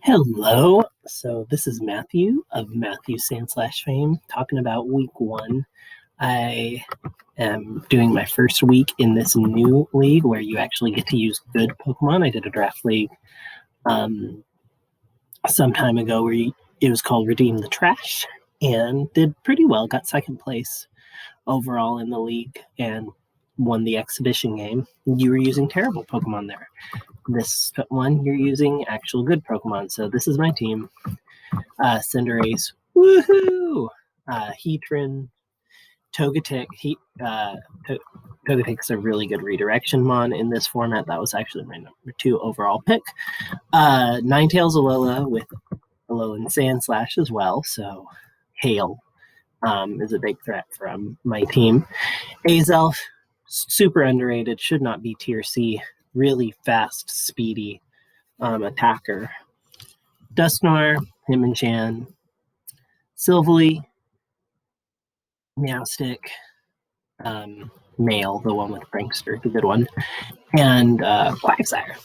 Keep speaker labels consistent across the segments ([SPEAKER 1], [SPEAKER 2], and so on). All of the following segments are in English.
[SPEAKER 1] Hello. So this is Matthew of Matthew Sand Fame talking about week one. I am doing my first week in this new league where you actually get to use good Pokemon. I did a draft league some time ago where it was called Redeem the Trash and did pretty well. Got second place overall in the league and won the exhibition game. You were using terrible Pokemon there. This one, you're using actual good Pokemon. So this is my team. Cinderace, woohoo! Heatran, Togetic. Togetic's a really good redirection mon in this format. That was actually my number 2 overall pick. Ninetales Alola with Alolan Sandslash as well. So Hail is a big threat from my team. Azelf, super underrated, should not be tier C. Really fast, speedy attacker. Dusknoir, Hitmonchan, Silvally, Meowstic, Male, the one with Prankster, the good one, and Quagsire,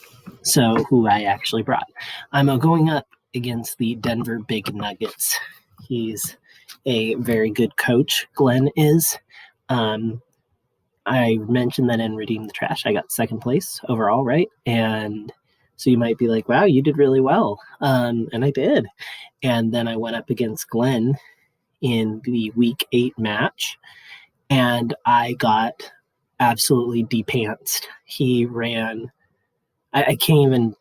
[SPEAKER 1] so who I actually brought. I'm going up against the Denver Big Nuggets. He's a very good coach, Glenn is. I mentioned that in Redeem the Trash, I got second place overall, right? And so you might be like, wow, you did really well. And I did. And then I went up against Glenn in the week 8 match, and I got absolutely depantsed. He ran, I can't even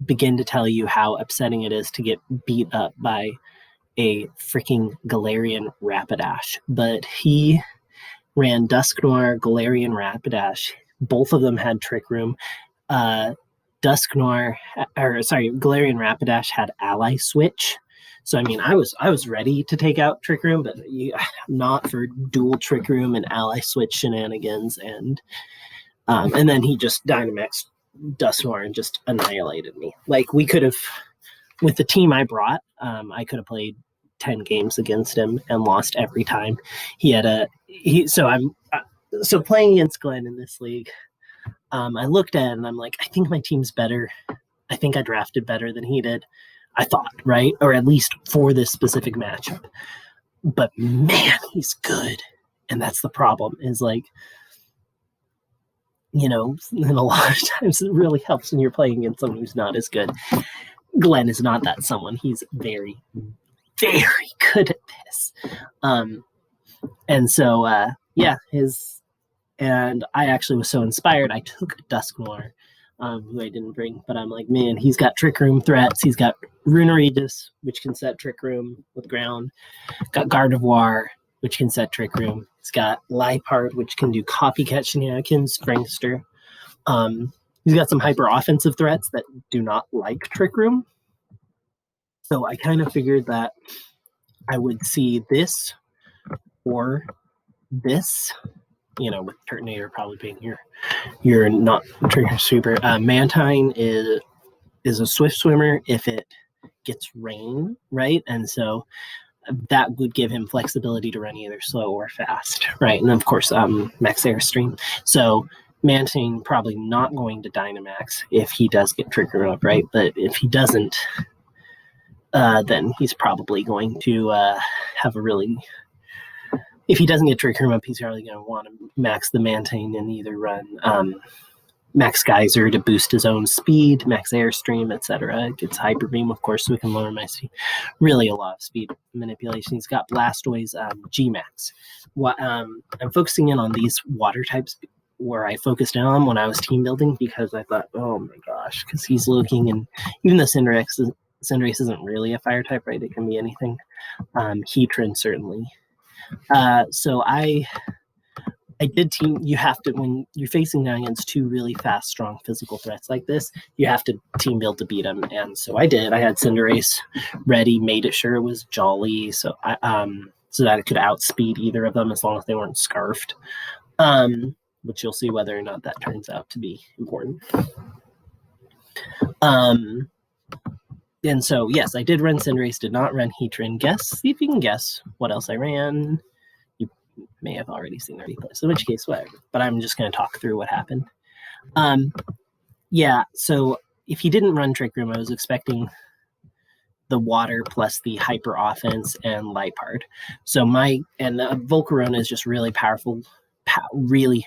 [SPEAKER 1] begin to tell you how upsetting it is to get beat up by a freaking Galarian Rapidash. But he ran Dusknoir, Galarian Rapidash. Both of them had Trick Room. Galarian Rapidash had Ally Switch. So I mean, I was ready to take out Trick Room, but not for dual Trick Room and Ally Switch shenanigans. And then he just Dynamax Dusknoir and just annihilated me. Like, we could have, with the team I brought, I could have played 10 games against him and lost every time. So playing against Glenn in this league, I looked at it and I'm like, I think my team's better. I think I drafted better than he did. I thought, right? Or at least for this specific matchup. But man, he's good. And that's the problem, is like, and a lot of times it really helps when you're playing against someone who's not as good. Glenn is not that someone. He's very, very good at this. And so, and I actually was so inspired, I took Dusknoir, who I didn't bring, but I'm like, man, he's got Trick Room threats. He's got Runaregis, which can set Trick Room with ground. Got Gardevoir, which can set Trick Room. He's got Liepard, which can do copycat shenanigans, Prankster. He's got some hyper offensive threats that do not like Trick Room. So I kind of figured that I would see this or this, with Turtonator probably being your not trigger super. Mantine is a swift swimmer if it gets rain, right? And so that would give him flexibility to run either slow or fast, right? And of course, Max Airstream. So Mantine probably not going to Dynamax if he does get triggered up, right? But if he doesn't, then he's probably going to have a really... If he doesn't get Trick Room up, he's probably going to want to max the Mantine and either run Max Geyser to boost his own speed, Max Airstream, etc. It gets Hyper Beam, of course, so we can lower my speed. Really a lot of speed manipulation. He's got Blastoise G-Max. I'm focusing in on these water types where I focused in on when I was team building, because I thought, oh my gosh, because he's looking, and even though Cinderace isn't really a fire type, right? It can be anything. Heatran, certainly. So I did team. You have to, when you're facing down against 2 really fast, strong physical threats like this, you have to team build to beat them. And so I did. I had Cinderace ready, made it sure it was Jolly, so so that it could outspeed either of them as long as they weren't scarfed. Which you'll see whether or not that turns out to be important. And so, yes, I did run Cinderace, did not run Heatran. See if you can guess what else I ran. You may have already seen the replay, so in which case, whatever. But I'm just going to talk through what happened. So if he didn't run Trick Room, I was expecting the water plus the hyper offense and Lipard. So Volcarona is just really powerful, really,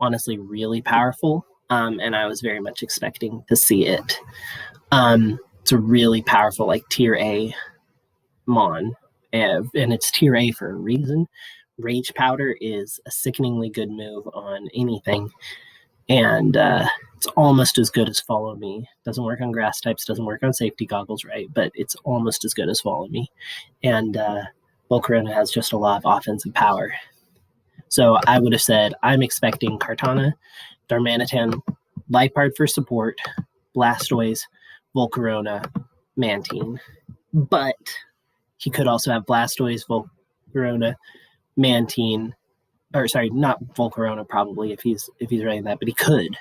[SPEAKER 1] honestly, really powerful. And I was very much expecting to see it. It's a really powerful, like tier A Mon, and it's tier A for a reason. Rage Powder is a sickeningly good move on anything, and it's almost as good as Follow Me. Doesn't work on grass types, doesn't work on safety goggles, right? But it's almost as good as Follow Me, and Volcarona has just a lot of offensive power. So I would have said I'm expecting Kartana, Darmanitan, Lipard for support, Blastoise, Volcarona, Mantine. But he could also have Blastoise, Volcarona, Mantine, or sorry, not Volcarona probably if he's running that, but he could,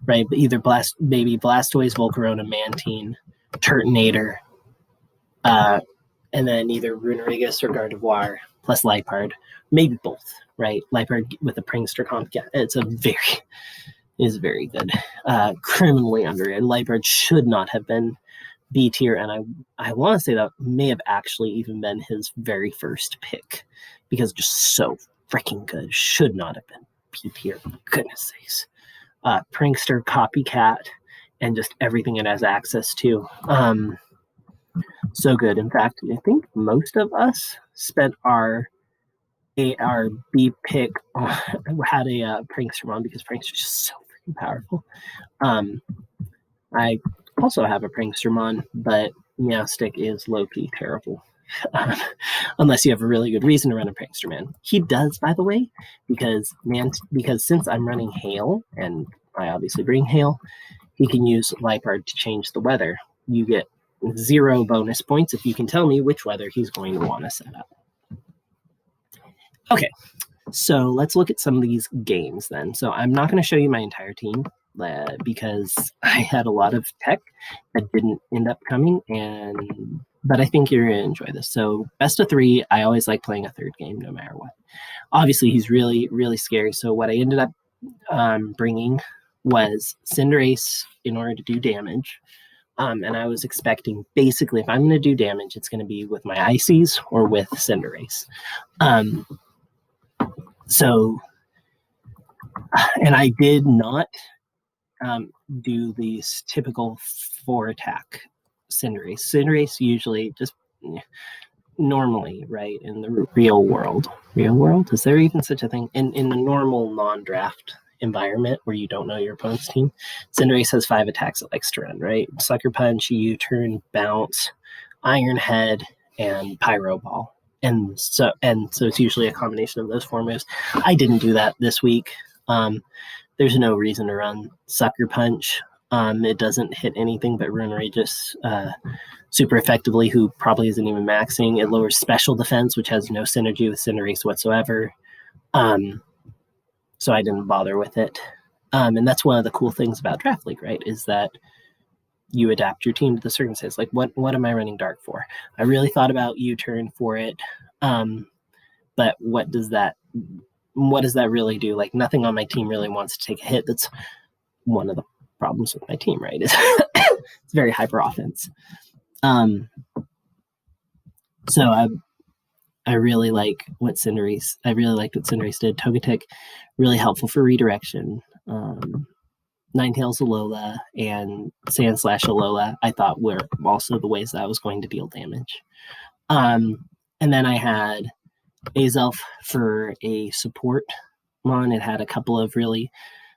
[SPEAKER 1] right? But either maybe Blastoise, Volcarona, Mantine, Turtonator, and then either Runerigus or Gardevoir plus Lipard, maybe both, right? Lipard with a Prankster comp, yeah, it's very good. Criminally underrated. Lipard should not have been B tier, and I want to say that may have actually even been his very first pick because just so freaking good. Should not have been B tier. Goodness sakes. Prankster, Copycat, and just everything it has access to. So good. In fact, I think most of us spent our B pick had a Prankster on because Prankster is just so freaking powerful. I also have a Prankstermon, but Meowstic is low-key terrible. Unless you have a really good reason to run a Pranksterman. He does, by the way, because since I'm running Hail, and I obviously bring Hail, he can use Lipard to change the weather. You get 0 bonus points if you can tell me which weather he's going to want to set up. Okay, so let's look at some of these games then. So I'm not going to show you my entire team because I had a lot of tech that didn't end up coming, but I think you're going to enjoy this. So best of 3, I always like playing a third game no matter what. Obviously, he's really, really scary. So what I ended up bringing was Cinderace in order to do damage. And I was expecting, basically, if I'm going to do damage, it's going to be with my Ices or with Cinderace. So, and I did not do these typical 4-attack Cinderace. Cinderace usually just normally, right, in the real world, is there even such a thing? In the normal non-draft environment where you don't know your opponent's team, Cinderace has 5 attacks it likes to run, right? Sucker Punch, U-Turn, Bounce, Iron Head, and Pyro Ball. And so it's usually a combination of those 4 moves. I didn't do that this week. There's no reason to run Sucker Punch. It doesn't hit anything but Runerigus super effectively, who probably isn't even maxing. It lowers special defense, which has no synergy with Cinderace whatsoever. So I didn't bother with it. And that's one of the cool things about Draft League, right, is that you adapt your team to the circumstances. Like, what am I running Dark for? I really thought about U-Turn for it, but what does that really do? Like, nothing on my team really wants to take a hit. That's one of the problems with my team, right? Is it's very hyper offense. So I really like what Cinderace. I really liked what Cinderace did. Togetic, really helpful for redirection. Ninetales Alola and Sandslash Alola, I thought were also the ways that I was going to deal damage. And then I had Azelf for a support mon. It had a couple of really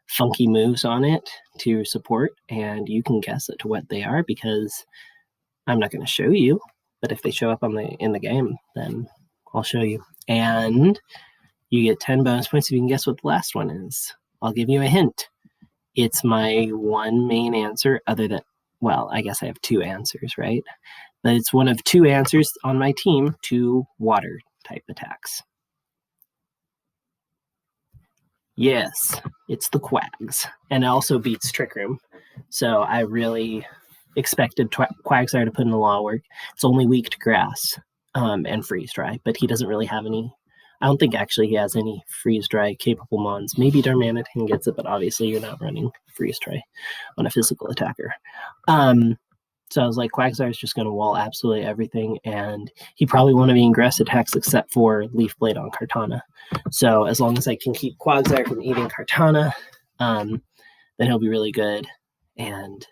[SPEAKER 1] funky moves on it to support, and you can guess at what they are because I'm not going to show you, but if they show up in the game, then I'll show you. And you get 10 bonus points if you can guess what the last one is. I'll give you a hint. It's my one main answer other than, well, I guess I have 2 answers, right? But it's one of 2 answers on my team to water type attacks. Yes, it's the Quags. And it also beats Trick Room. So I really expected Quagsire to put in a lot of work. It's only weak to grass and freeze dry, but he doesn't really have any. I don't think actually he has any freeze dry capable mons. Maybe Darmanitan gets it, but obviously you're not running freeze dry on a physical attacker. So I was like, Quagsire is just going to wall absolutely everything, and he probably won't have ingress attacks except for Leaf Blade on Kartana. So as long as I can keep Quagsire from eating Kartana, then he'll be really good. And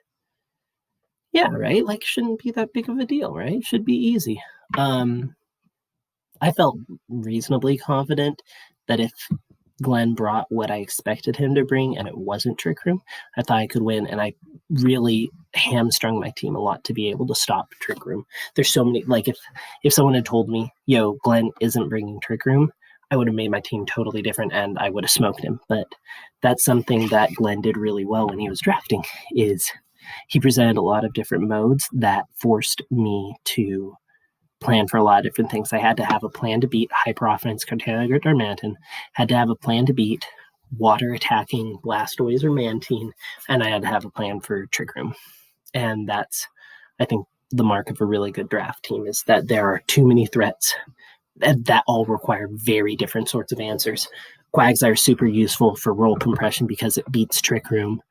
[SPEAKER 1] yeah, right? Like, shouldn't be that big of a deal, right? Should be easy. I felt reasonably confident that if Glenn brought what I expected him to bring and it wasn't Trick Room, I thought I could win. And I really hamstrung my team a lot to be able to stop Trick Room. There's so many, like if someone had told me, yo, Glenn isn't bringing Trick Room, I would have made my team totally different and I would have smoked him. But that's something that Glenn did really well when he was drafting, is he presented a lot of different modes that forced me to plan for a lot of different things. I had to have a plan to beat Hyper Offense, Kartana or Darmanitan, had to have a plan to beat Water Attacking Blastoise or Mantine, and I had to have a plan for Trick Room. And that's, I think, the mark of a really good draft team, is that there are too many threats that all require very different sorts of answers. Quagsire is super useful for roll compression because it beats Trick Room,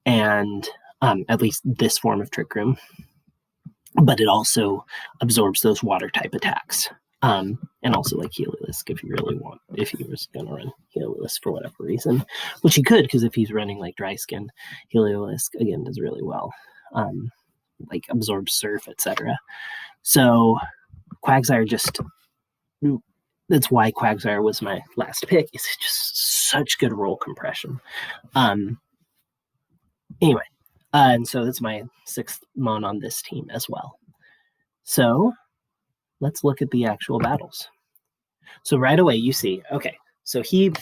[SPEAKER 1] and at least this form of Trick Room. But it also absorbs those water type attacks. And also like Heliolisk if you really want, if he was going to run Heliolisk for whatever reason, which he could, because if he's running like Dry Skin, Heliolisk again does really well, like absorbs Surf, etc. So Quagsire that's why Quagsire was my last pick. It's just such good roll compression. Anyway, and so that's my 6th Mon on this team as well. So let's look at the actual battles. So right away you see, okay, so he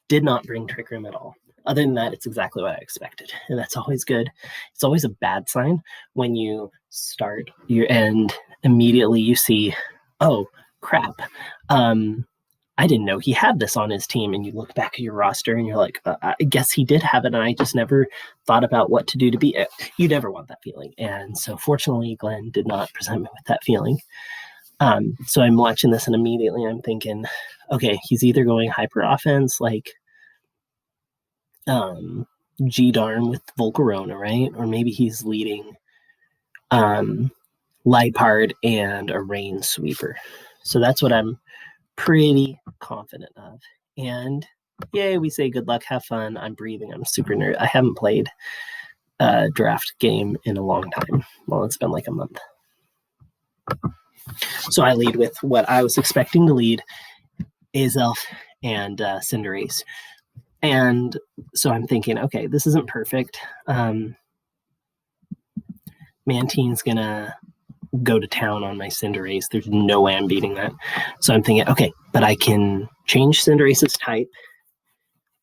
[SPEAKER 1] did not bring Trick Room at all. Other than that, it's exactly what I expected. And that's always good. It's always a bad sign when you start and immediately you see, oh, crap. I didn't know he had this on his team. And you look back at your roster and you're like, I guess he did have it. And I just never thought about what to do to beat it. You never want that feeling. And so fortunately, Glenn did not present me with that feeling. So I'm watching this and immediately I'm thinking, okay, he's either going hyper offense like G-Darn with Volcarona, right? Or maybe he's leading Liepard and a Rain Sweeper. So that's what I'm pretty confident of. And yay, we say good luck, have fun. I'm breathing. I'm super nervous. I haven't played a draft game in a long time. Well, it's been like a month. So I lead with what I was expecting to lead, Azelf and Cinderace. And so I'm thinking, okay, this isn't perfect. Mantine's going to go to town on my Cinderace. There's no way I'm beating that. So I'm thinking, okay, but I can change Cinderace's type.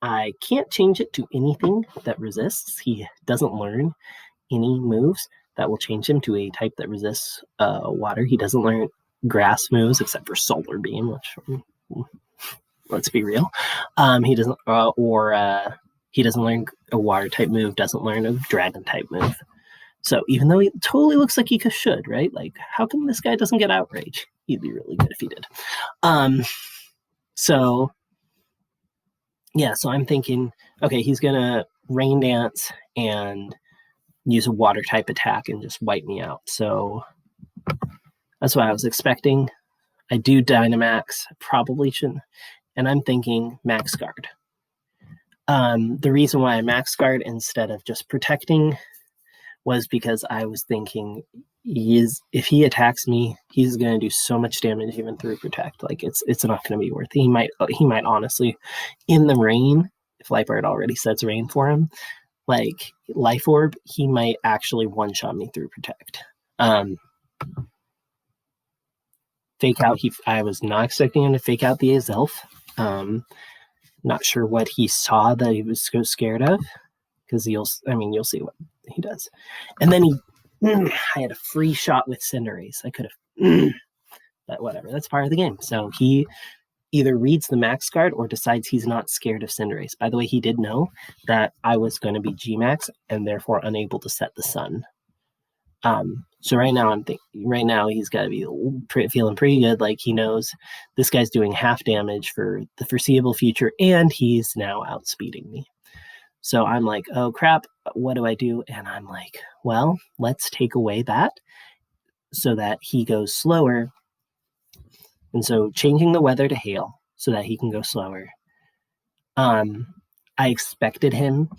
[SPEAKER 1] I can't change it to anything that resists. He doesn't learn any moves that will change him to a type that resists water. He doesn't learn grass moves except for Solar Beam, which, let's be real. He doesn't, he doesn't learn a water type move, doesn't learn a dragon type move. So even though he totally looks like he should, right? Like, how come this guy doesn't get outrage? He'd be really good if he did. So yeah, so I'm thinking, okay, he's gonna Rain Dance and use a water type attack and just wipe me out. So that's what I was expecting. I do Dynamax. I probably shouldn't. And I'm thinking Max Guard. The reason why I Max Guard instead of just protecting was because I was thinking if he attacks me, he's going to do so much damage even through protect. Like it's not going to be worth it. He might honestly, in the rain, if Liepard already sets rain for him, like Life Orb, he might actually one-shot me through protect. Fake out, I was not expecting him to fake out the Azelf. Not sure what he saw that he was so scared of, because you'll see what he does. And then I had a free shot with Cinderace. I could have, but whatever. That's part of the game. So he either reads the Max Guard or decides he's not scared of Cinderace. By the way, he did know that I was going to be G-Max and therefore unable to set the sun. So right now he's got to be feeling pretty good. Like he knows this guy's doing half damage for the foreseeable future, and he's now outspeeding me. So I'm like, oh crap, what do I do? And I'm like, well, let's take away that so that he goes slower. And so changing the weather to hail so that he can go slower. I expected him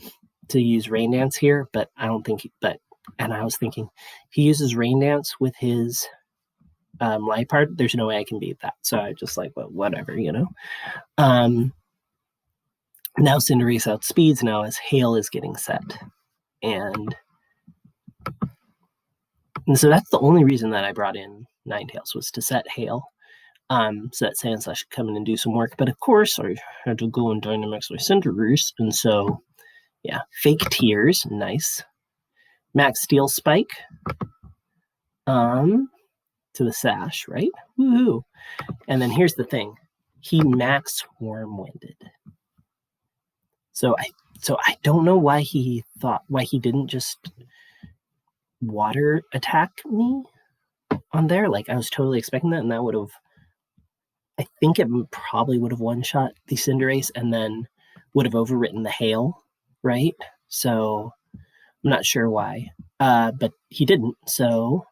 [SPEAKER 1] to use rain dance here, but I don't think. And I was thinking, he uses rain dance with his light part. There's no way I can beat that. So I just like, well, whatever, Now Cinderace outspeeds. Now as hail is getting set, and so that's the only reason that I brought in Ninetales was to set hail. So that Sandslash could come in and do some work. But of course, I had to go and Dynamax my Cinderace. And so, yeah, fake tears. Nice. Max Steel Spike. To the Sash, right? Woohoo. And then here's the thing. He max Worm-winded. So I don't know why he didn't just water attack me on there. Like, I was totally expecting that, and that would have, I think it probably would have one-shot the Cinderace and then would have overwritten the hail, right? So I'm not sure why, but he didn't. So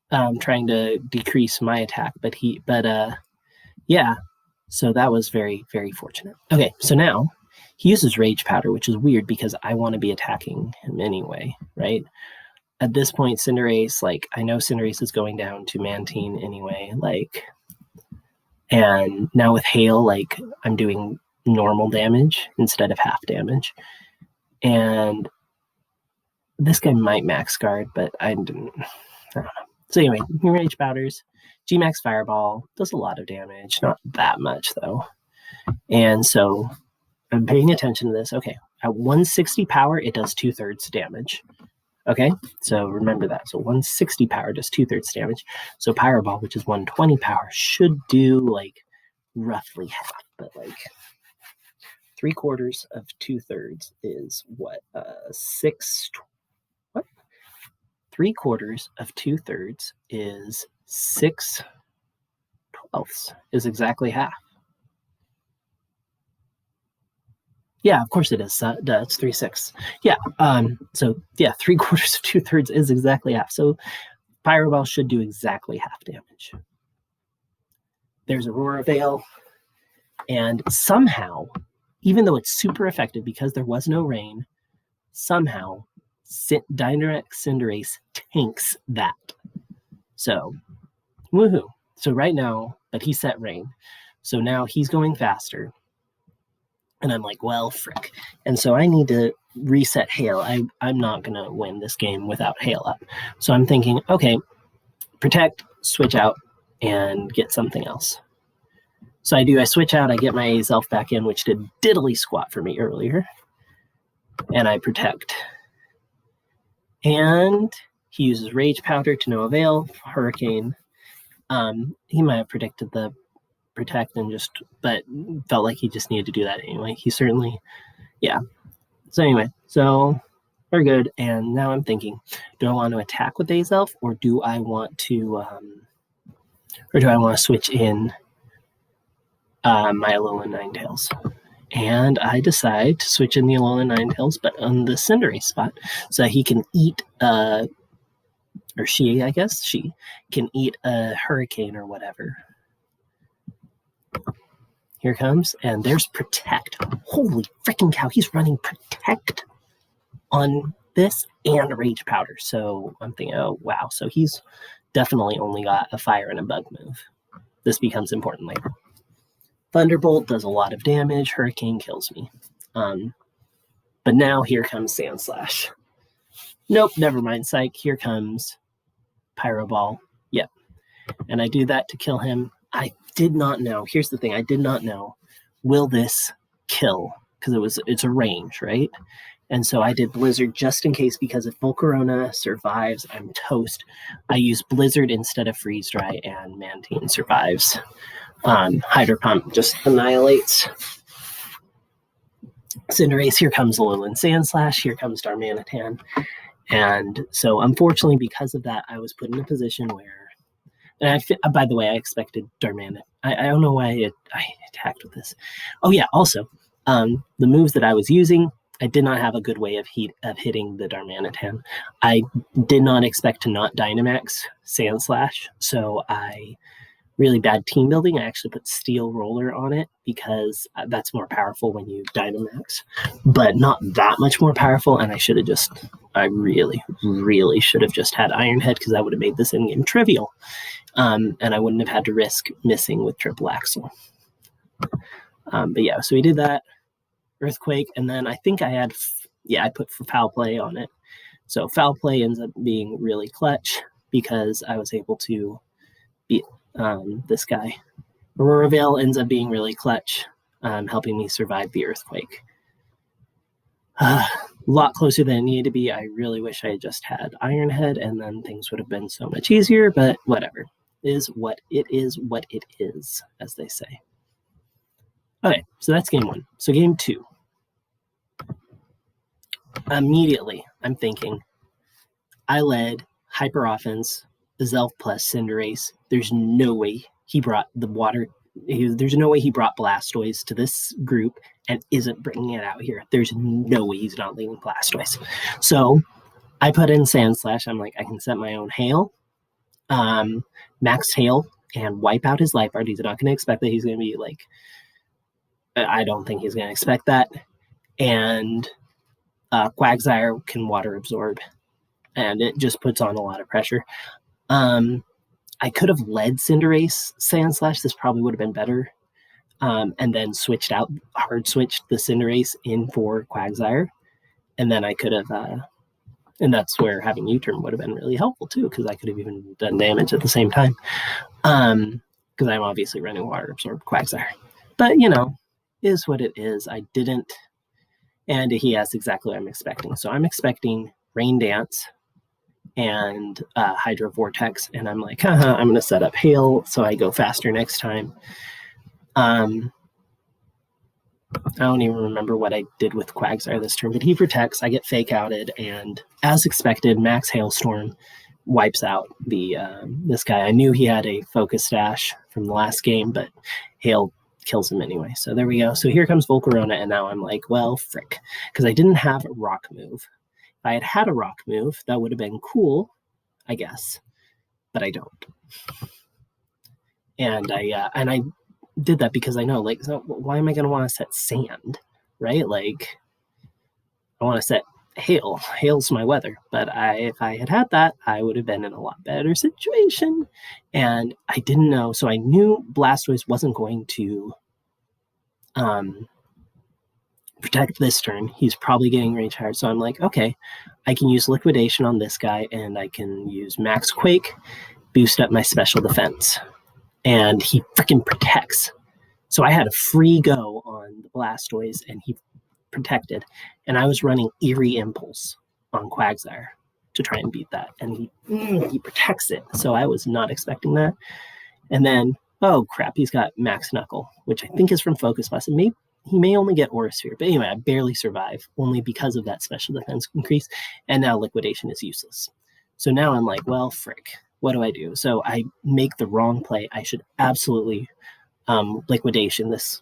[SPEAKER 1] I'm trying to decrease my attack, but yeah. So that was very, very fortunate. Okay, so now he uses Rage Powder, which is weird because I want to be attacking him anyway, right? At this point, Cinderace, like, I know Cinderace is going down to Mantine anyway, like, and now with Hail, like, I'm doing normal damage instead of half damage. And this guy might max guard, but I don't know. So anyway, Rage Powders, G-Max Fireball, does a lot of damage, not that much though. And so I'm paying attention to this. Okay, at 160 power, it does 2/3 damage. Okay, so remember that. So 160 power does 2/3 damage. So Pyro Ball, which is 120 power, should do like roughly half, but like 3/4 of 2/3 is what? 3/4 of 2/3 is 6/12 is exactly half. Yeah, of course it is. It's 3/6. Yeah. So yeah, 3/4 of 2/3 is exactly half. So Pyro Ball should do exactly half damage. There's Aurora Veil, and somehow, even though it's super effective because there was no rain, somehow Dynamax Cinderace tanks that. So, woohoo. So right now, but he set rain. So now he's going faster. And I'm like, well, frick. And so I need to reset Hail. I'm not going to win this game without Hail up. So I'm thinking, okay, protect, switch out, and get something else. So I switch out, I get my Azelf back in, which did diddly squat for me earlier. And I protect. And he uses Rage Powder to no avail, Hurricane. He might have predicted the protect and but felt like he just needed to do that anyway. He certainly, yeah. So anyway, so we're good. And now I'm thinking, do I want to attack with Azelf, or do I want to switch in my Alolan Ninetales? And I decide to switch in the Alolan Ninetales, but on the Cinderace spot, so that he can eat, or she can eat a Hurricane or whatever. Here comes, and there's Protect. Holy freaking cow, he's running Protect on this and Rage Powder. So I'm thinking, oh, wow. So he's definitely only got a Fire and a Bug move. This becomes important later. Thunderbolt does a lot of damage. Hurricane kills me. But now here comes Sandslash. Nope, never mind, Psych. Here comes Pyro Ball. Yep. And I do that to kill him. I did not know. Here's the thing. I did not know. Will this kill? Because it's a range, right? And so I did Blizzard just in case, because if Volcarona survives, I'm toast. I use Blizzard instead of Freeze Dry, and Mantine survives. Hydro Pump just annihilates Cinderace. Here comes Alolan Sandslash. Here comes Darmanitan. And so unfortunately, because of that, I was put in a position where, and by the way, I expected Darmanitan. I don't know why I attacked with this. Oh yeah, also, The moves that I was using, I did not have a good way of hitting the Darmanitan. I did not expect to not Dynamax Sand Slash, so I really bad team building. I actually put Steel Roller on it because that's more powerful when you Dynamax, but not that much more powerful. And I really, really should have just had Iron Head because that would have made this in-game trivial. And I wouldn't have had to risk missing with Triple Axle. But yeah, so we did that. Earthquake, and then I think I put Foul Play on it. So Foul Play ends up being really clutch because I was able to beat this guy. Aurora Veil ends up being really clutch, helping me survive the Earthquake. A lot closer than it needed to be. I really wish I had just had Iron Head, and then things would have been so much easier, but whatever. Is what it is, as they say. Okay, so that's game 1. So game 2. Immediately, I'm thinking, I led Hyper Offense, Zelf plus Cinderace. There's no way he brought the water. There's no way he brought Blastoise to this group and isn't bringing it out here. There's no way he's not leaving Blastoise. So I put in Sand Slash. I'm like, I can set my own Hail, Max Hail, and wipe out his Life Art. He's not going to expect that he's going to be like, I don't think he's going to expect that. And Quagsire can Water Absorb, and it just puts on a lot of pressure. I could have led Cinderace Sand Slash. This probably would have been better. And then hard switched the Cinderace in for Quagsire. And then I could have, and that's where having U-turn would have been really helpful too, because I could have even done damage at the same time. Because I'm obviously running Water Absorb Quagsire. But, is what it is. I didn't, and he has exactly what I'm expecting. So I'm expecting Rain Dance and Hydro Vortex, and I'm like, I'm going to set up Hail so I go faster next time. I don't even remember what I did with Quagsire this turn, but he protects, I get Fake Outed, and as expected, Max Hailstorm wipes out this guy. I knew he had a Focus Dash from the last game, but Hail kills him anyway. So there we go. So here comes Volcarona, and now I'm like, well, frick, because I didn't have a Rock move. If I had had a Rock move, that would have been cool, I guess, but I don't. And I did that because I know, like, so why am I going to want to set Sand, right? Like, I want to set Hail. Hail's my weather. But if I had had that, I would have been in a lot better situation. And I didn't know. So I knew Blastoise wasn't going to protect this turn. He's probably getting range hard. So I'm like, okay, I can use Liquidation on this guy, and I can use Max Quake, boost up my special defense. And he freaking protects. So I had a free go on the Blastoise, and he protected. And I was running Eerie Impulse on Quagsire to try and beat that. And he protects it. So I was not expecting that. And then, oh crap, he's got Max Knuckle, which I think is from Focus Blast. He may only get Aura Sphere. But anyway, I barely survive, only because of that special defense increase. And now Liquidation is useless. So now I'm like, well, frick. What do I do? So I make the wrong play. I should absolutely Liquidation this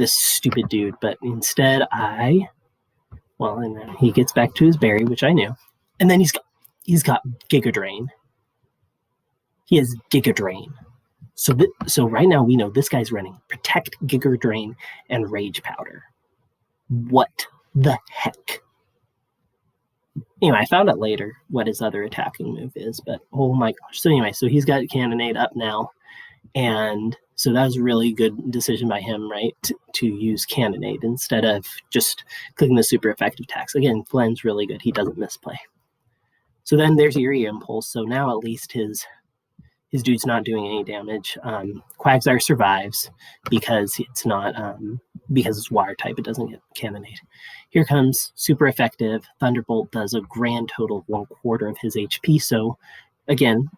[SPEAKER 1] stupid dude, but instead and he gets back to his berry, which I knew, and then he's got Giga Drain. He has Giga Drain. So right now we know this guy's running Protect, Giga Drain, and Rage Powder. What the heck? Anyway, I found out later what his other attacking move is, but oh my gosh. So anyway, so he's got Cannonade up now, and so that was a really good decision by him, right, to use Cannonade instead of just clicking the super effective attacks. Again, Flynn's really good. He doesn't misplay. So then there's Eerie Impulse. So now at least his dude's not doing any damage. Quagsire survives because it's not because it's water type. It doesn't get Cannonade. Here comes super effective. Thunderbolt does a grand total of 1/4 of his HP. So again,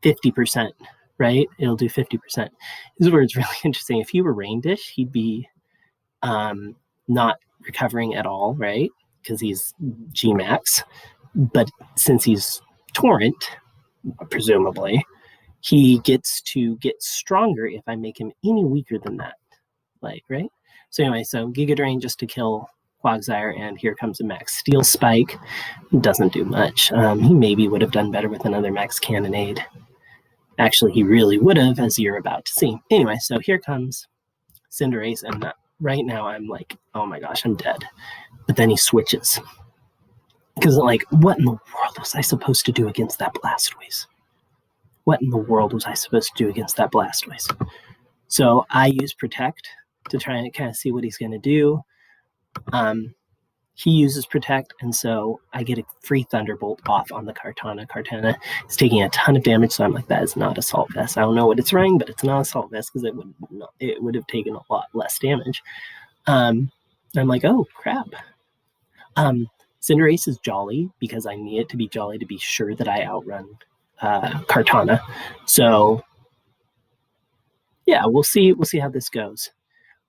[SPEAKER 1] 50%, right? It'll do 50%. This is where it's really interesting. If he were Rain Dish, he'd be not recovering at all, right? Because he's G-Max. But since he's Torrent, presumably, he gets to get stronger if I make him any weaker than that. Like, right? So anyway, so Giga Drain just to kill Quagsire, and here comes a Max Steel Spike. Doesn't do much. He maybe would have done better with another Max Cannonade. Actually, he really would have, as you're about to see. Anyway, so here comes Cinderace, and right now I'm like, oh my gosh, I'm dead. But then he switches. Because, like, what in the world was I supposed to do against that Blastoise? What in the world was I supposed to do against that Blastoise? So I use Protect to try and kind of see what he's going to do. He uses Protect, and so I get a free Thunderbolt off on the Kartana. Kartana is taking a ton of damage, so I'm like, that is not Assault Vest. I don't know what it's running, but it's not Assault Vest because it would have taken a lot less damage. I'm like, oh, crap. Cinderace is Jolly because I need it to be Jolly to be sure that I outrun Kartana. So, yeah, we'll see how this goes.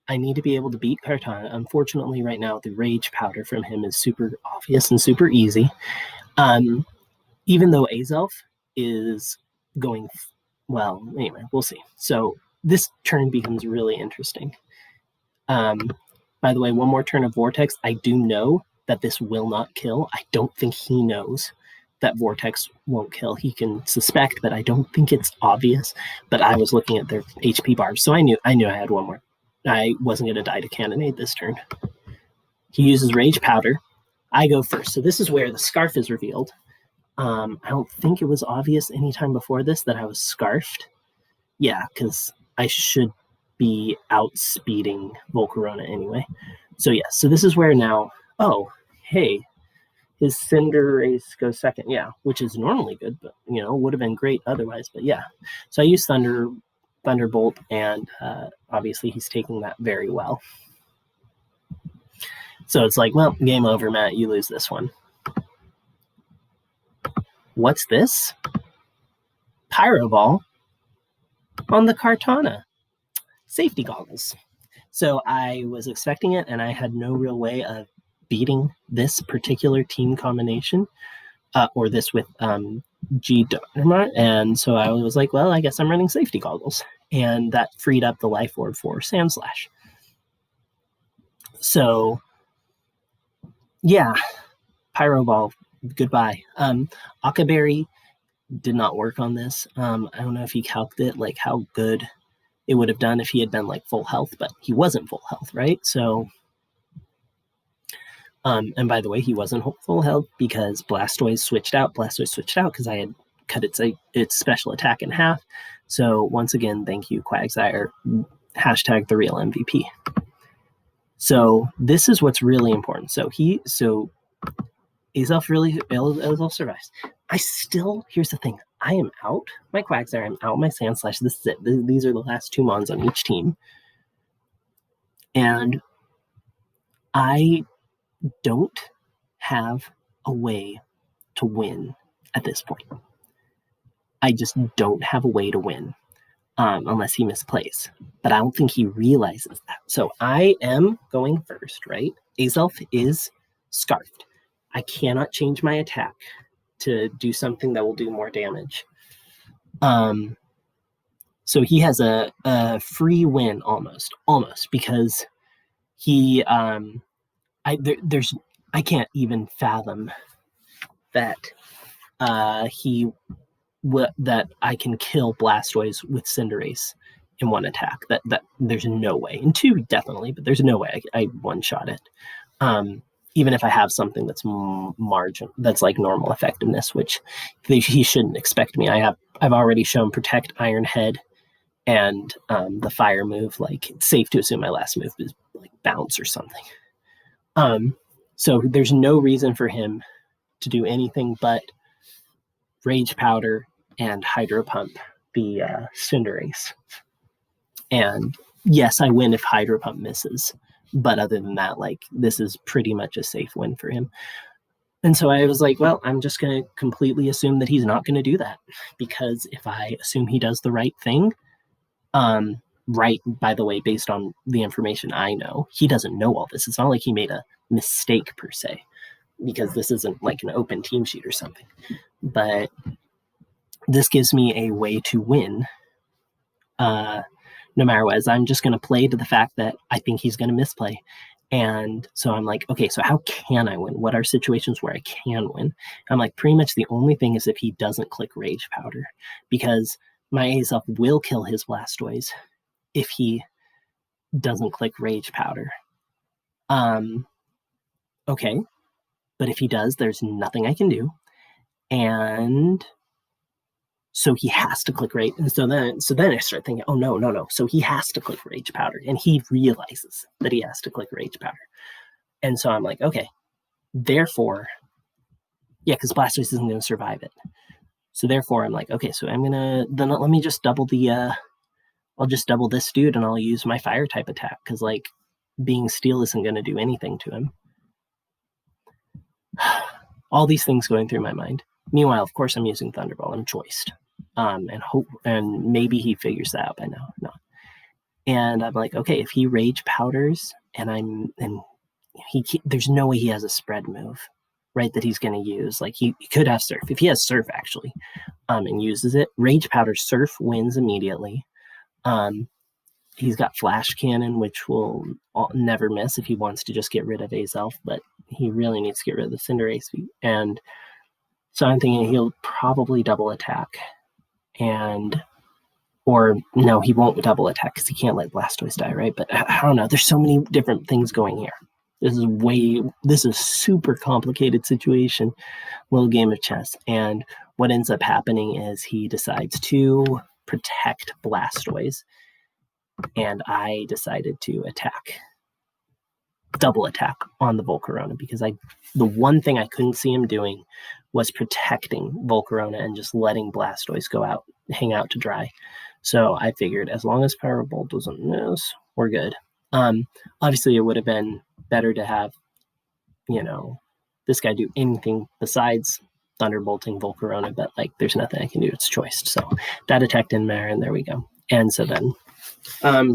[SPEAKER 1] I need to be able to beat Kartana. Unfortunately, right now, the Rage Powder from him is super obvious and super easy. Even though Azelf is going well, anyway, we'll see. So this turn becomes really interesting. By the way, one more turn of Vortex. I do know that this will not kill. I don't think he knows that Vortex won't kill. He can suspect, but I don't think it's obvious. But I was looking at their HP bars, so I knew I had one more. I wasn't going to die to Cannonade this turn. He uses Rage Powder. I go first. So this is where the Scarf is revealed. I don't think it was obvious anytime before this that I was Scarfed. Yeah, because I should be outspeeding Volcarona anyway. So yeah, so this is where now, oh, hey, his Cinderace goes second. Yeah, which is normally good, but, would have been great otherwise. But yeah, so I use Thunderbolt, and obviously he's taking that very well. So it's like, well, game over, Matt. You lose this one. What's this? Pyro Ball on the Kartana. Safety goggles. So I was expecting it, and I had no real way of beating this particular team combination, or this with G Dharma. And so I was like, well, I guess I'm running safety goggles. And that freed up the Life Orb for Sandslash. So, yeah, Pyro Ball, goodbye. Akaberry did not work on this. I don't know if he calced it, like how good it would have done if he had been like full health, but he wasn't full health, right? So, and by the way, he wasn't full health because Blastoise switched out. Blastoise switched out because I had cut its special attack in half. So once again, thank you, Quagsire. Hashtag the real MVP. So this is what's really important. So Azelf survives. Here's the thing. I am out my Quagsire. I'm out my Sandslash. This is it. These are the last two Mons on each team. And I don't have a way to win at this point. I just don't have a way to win unless he misplays. But I don't think he realizes that. So I am going first, right? Azelf is Scarfed. I cannot change my attack to do something that will do more damage. So he has a free win almost, because he I can't even fathom that that I can kill Blastoise with Cinderace in one attack. That there's no way. In two, definitely, but there's no way I one-shot it. Even if I have something that's that's like normal effectiveness, which he shouldn't expect me. I've already shown Protect, Iron Head, and the Fire move. Like, it's safe to assume my last move is like Bounce or something. So there's no reason for him to do anything but Rage Powder and Hydro Pump the Cinderace. And yes, I win if Hydro Pump misses. But other than that, like, this is pretty much a safe win for him. And so I was like, well, I'm just going to completely assume that he's not going to do that. Because if I assume he does the right thing, right, by the way, based on the information I know, he doesn't know all this. It's not like he made a mistake per se, because this isn't like an open team sheet or something. But this gives me a way to win no matter what. I'm just going to play to the fact that I think he's going to misplay. And so I'm like, okay, so how can I win? What are situations where I can win? I'm like, pretty much the only thing is if he doesn't click Rage Powder, because my Azelf will kill his Blastoise if he doesn't click Rage Powder. Okay, but if he does, there's nothing I can do. And so he has to click Rage. And so then I start thinking, oh no. So he has to click Rage Powder. And he realizes that he has to click Rage Powder. And so I'm like, okay, therefore, yeah, because Blastoise isn't going to survive it. So therefore I'm like, okay, so I'm gonna then let me just double I'll just double this dude and I'll use my fire type attack, because like being steel isn't going to do anything to him. All these things going through my mind. Meanwhile, of course, I'm using Thunderbolt. I'm choiced, and maybe he figures that out by now. No, and I'm like, okay, if he Rage Powders and there's no way he has a spread move, right? That he's going to use. Like he could have Surf if he has Surf actually, and uses it. Rage Powder Surf wins immediately. He's got Flash Cannon, which will never miss if he wants to just get rid of Azelf, but he really needs to get rid of the Cinderace. And so I'm thinking he'll probably double attack. Or no, he won't double attack because he can't let Blastoise die, right? But I don't know. There's so many different things going here. This is a super complicated situation, little game of chess. And what ends up happening is he decides to protect Blastoise. And I decided to double attack on the Volcarona, because the one thing I couldn't see him doing was protecting Volcarona and just letting Blastoise hang out to dry. So I figured as long as Power Bolt doesn't miss, we're good. Obviously, it would have been better to have, this guy do anything besides Thunderbolting Volcarona, but like there's nothing I can do. It's choiced. So that attack didn't matter, and there we go. And so then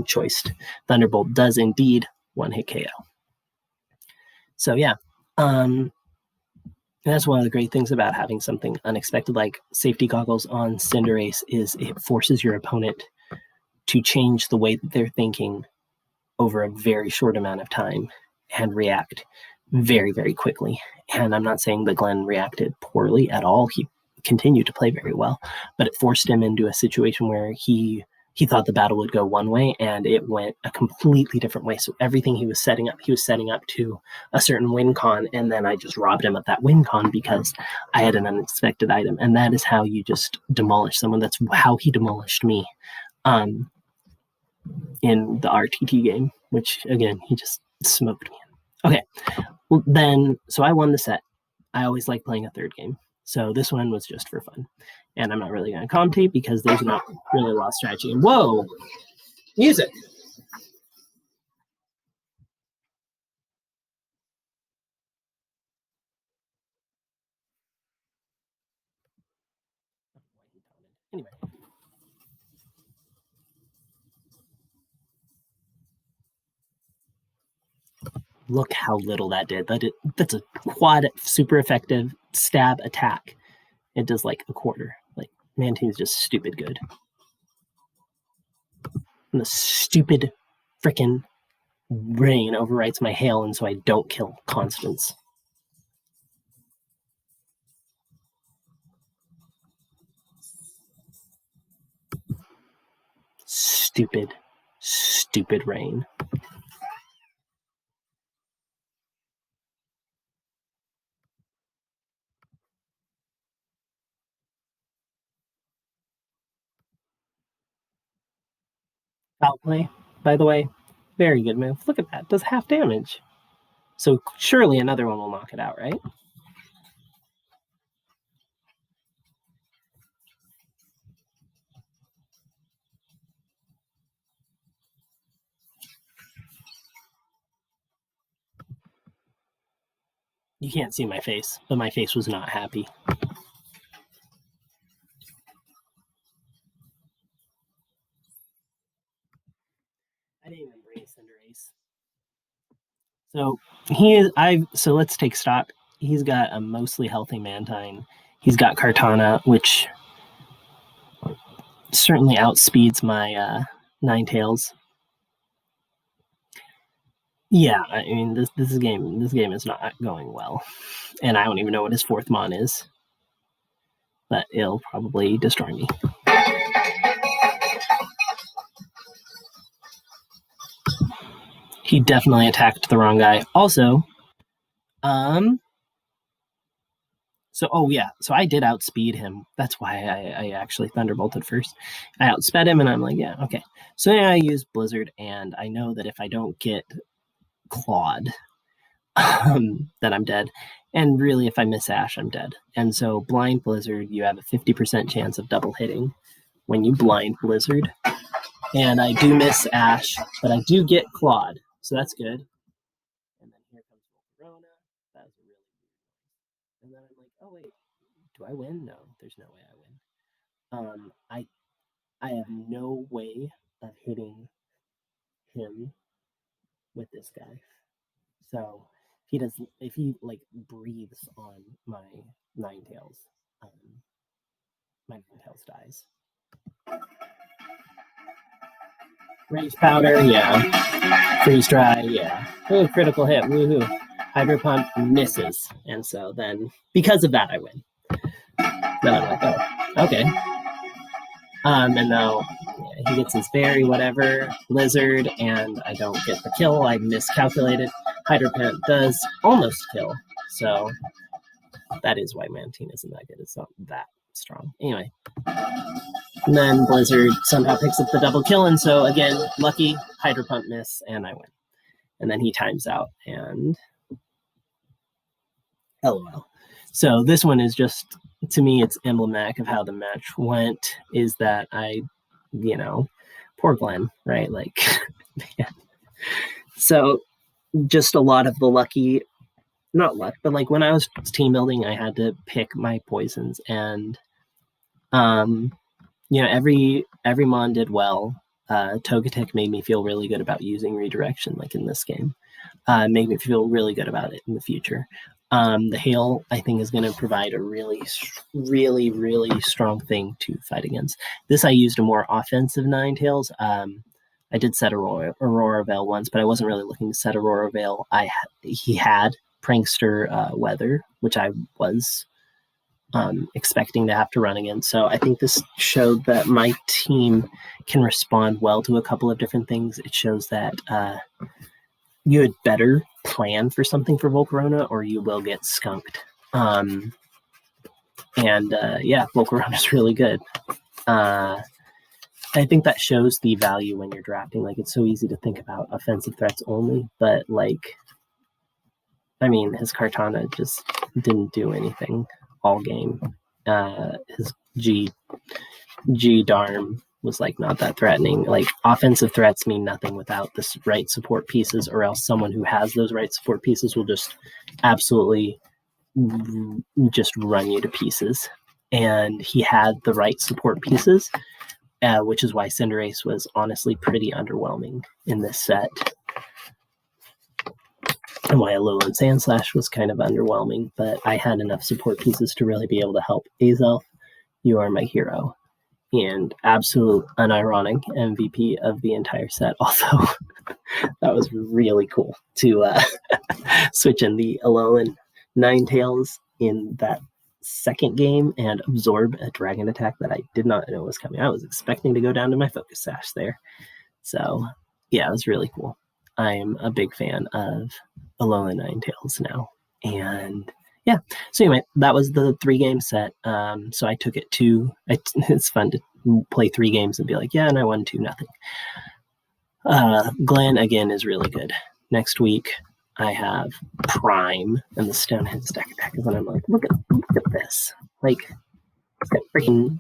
[SPEAKER 1] choiced Thunderbolt does indeed one hit KO. So yeah, that's one of the great things about having something unexpected like safety goggles on Cinderace, is it forces your opponent to change the way that they're thinking over a very short amount of time and react very, very quickly. And I'm not saying that Glenn reacted poorly at all. He continued to play very well, but it forced him into a situation where he thought the battle would go one way and it went a completely different way. So everything he was setting up to a certain win con, and then I just robbed him of that win con because I had an unexpected item. And that is how you just demolish someone. That's how he demolished me in the RTT game, which again, he just smoked me in. Okay, well then, so I won the set. I always like playing a third game. So this one was just for fun. And I'm not really going to commentate because there's not really a lot of strategy. Whoa! Music! Anyway. Look how little that did. That's a quad super effective stab attack. It does like a quarter. Like, Mantine's just stupid good. And the stupid freaking rain overwrites my hail, and so I don't kill Constance. Stupid rain. Foul play, by the way. Very good move. Look at that. Does half damage. So surely another one will knock it out, right? You can't see my face, but my face was not happy. I didn't even bring Cinderace. So let's take stock. He's got a mostly healthy Mantine. He's got Kartana, which certainly outspeeds my Ninetales. Yeah, I mean this game is not going well, and I don't even know what his fourth mon is, but it'll probably destroy me. He definitely attacked the wrong guy. Also, so I did outspeed him. That's why I actually thunderbolted first. I outsped him, and I'm like, yeah, okay. So now I use Blizzard, and I know that if I don't get clawed, that I'm dead. And really, if I miss Ash, I'm dead. And so Blind Blizzard, you have a 50% chance of double hitting when you Blind Blizzard. And I do miss Ash, but I do get clawed. So that's good. And then here comes Corona. That was a really good. And then I'm like, oh wait, do I win? No, there's no way I win. I have no way of hitting him with this guy. So if he like breathes on my Ninetales, um, my Ninetales dies. Rage powder, yeah. Freeze dry, yeah. Oh, critical hit, woohoo. Hydro pump misses, and so then because of that, I win. Then I'm like, oh, okay. And now he gets his fairy, whatever, Blizzard, and I don't get the kill. I miscalculated. Hydro pump does almost kill, so that is why Mantine isn't that good. It's not that strong. Anyway. And then Blizzard somehow picks up the double kill, and so again, lucky, Hydro Pump miss, and I win. And then he times out, and LOL. So this one is just, to me, it's emblematic of how the match went, is that poor Glenn, right? Like, man. So just a lot of the lucky, not luck, but like when I was team building, I had to pick my poisons, and every mon did well. Togetic made me feel really good about using redirection, like in this game. Made me feel really good about it in the future. The hail, I think, is going to provide a really, really, really strong thing to fight against. This I used a more offensive Ninetales. I did set Aurora Veil once, but I wasn't really looking to set Aurora Veil. He had Prankster Weather, which I was expecting to have to run against. So I think this showed that my team can respond well to a couple of different things. It shows that you had better plan for something for Volcarona, or you will get skunked. Volcarona is really good. I think that shows the value when you're drafting. Like, it's so easy to think about offensive threats only, but his Kartana just didn't do anything all game. His G Darm was not that threatening. Like, offensive threats mean nothing without the right support pieces, or else someone who has those right support pieces will just absolutely just run you to pieces. And he had the right support pieces, which is why Cinderace was honestly pretty underwhelming in this set. And why Alolan Sandslash was kind of underwhelming, but I had enough support pieces to really be able to help. Azelf, you are my hero. And absolute unironic MVP of the entire set. Although that was really cool to switch in the Alolan Ninetales in that second game and absorb a dragon attack that I did not know was coming. I was expecting to go down to my Focus Sash there. So yeah, it was really cool. I'm a big fan of Alolan Ninetales now. And yeah, so anyway, that was the 3-game set. So I took it to, it's fun to play 3 games and be like, yeah, and I won 2-0. Glenn, again, is really good. Next week, I have Prime and the Stonehead Stack Attackers, and I'm like, look at this. Like, he's got freaking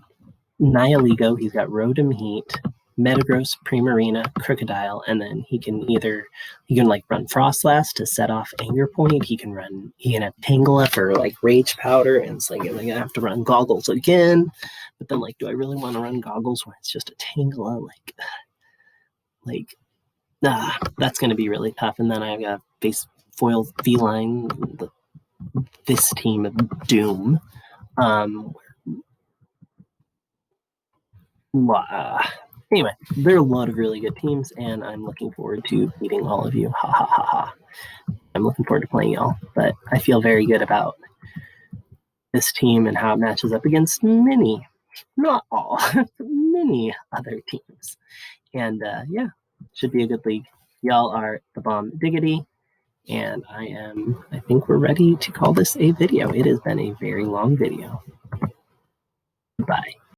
[SPEAKER 1] Nihilego, he's got Rotom Heat, Metagross, Primarina, Crocodile, and then he can run Frostlass to set off Anger Point. He can have Tangela for Rage Powder, and it's I'm gonna have to run Goggles again. But then do I really want to run Goggles when it's just a Tangela? That's gonna be really tough. And then I've got face foil Feline, this team of Doom. Anyway, there are a lot of really good teams, and I'm looking forward to beating all of you. Ha ha ha ha. I'm looking forward to playing y'all, but I feel very good about this team and how it matches up against many, not all, many other teams. And yeah, should be a good league. Y'all are the bomb diggity. And I think we're ready to call this a video. It has been a very long video. Bye.